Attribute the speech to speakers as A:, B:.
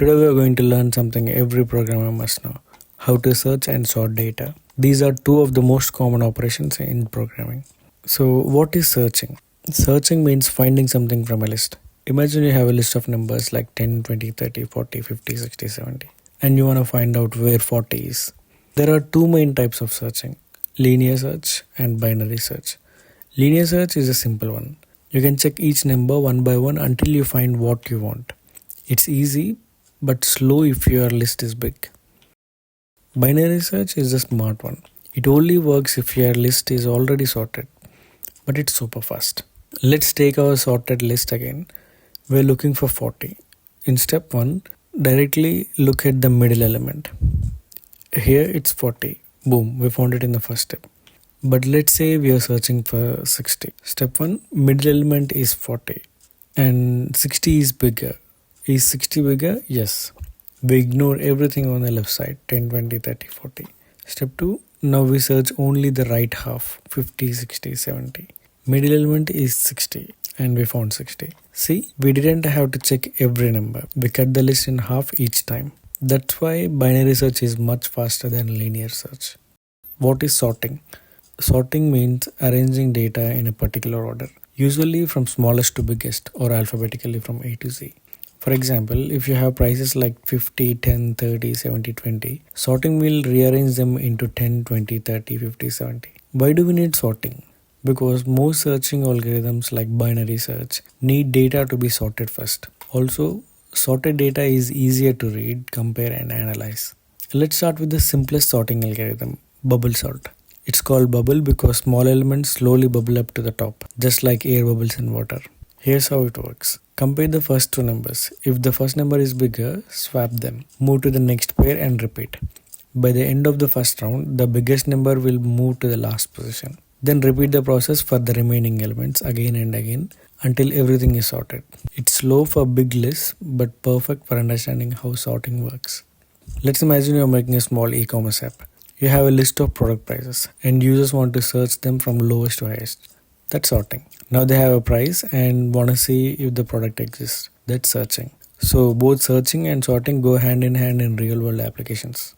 A: Today we are going to learn something every programmer must know: how to search and sort data. These are two of the most common operations in programming. So what is searching? Searching means finding something from a list. Imagine you have a list of numbers like 10, 20, 30, 40, 50, 60, 70, and you want to find out where 40 is. There are two main types of searching: linear search and binary search. Linear search is a simple one. You can check each number one by one until you find what you want. It's easy but slow if your list is big. Binary search is the smart one. It only works if your list is already sorted, but it's super fast. Let's take our sorted list again. We're looking for 40. In step 1, directly look at the middle element. Here it's 40. Boom, we found it in the first step. But let's say we are searching for 60. Step 1, middle element is 40 and 60 is bigger. Is 60 bigger? Yes. We ignore everything on the left side: 10, 20, 30, 40. Step 2, now we search only the right half: 50, 60, 70. Middle element is 60 and we found 60. See, we didn't have to check every number. We cut the list in half each time. That's why binary search is much faster than linear search. What is sorting? Sorting means arranging data in a particular order, usually from smallest to biggest or alphabetically from A to Z. For example, if you have prices like 50, 10, 30, 70, 20, sorting will rearrange them into 10, 20, 30, 50, 70. Why do we need sorting? Because most searching algorithms like binary search need data to be sorted first. Also, sorted data is easier to read, compare and analyze. Let's start with the simplest sorting algorithm: bubble sort. It's called bubble because small elements slowly bubble up to the top, just like air bubbles in water. Here's how it works. Compare the first two numbers. If the first number is bigger, swap them. Move to the next pair and repeat. By the end of the first round, the biggest number will move to the last position. Then repeat the process for the remaining elements again and again until everything is sorted. It's slow for big lists but perfect for understanding how sorting works. Let's imagine you're making a small e-commerce app. You have a list of product prices and users want to search them from lowest to highest. That's sorting. Now they have a price and want to see if the product exists. That's searching. So both searching and sorting go hand in hand in real world applications.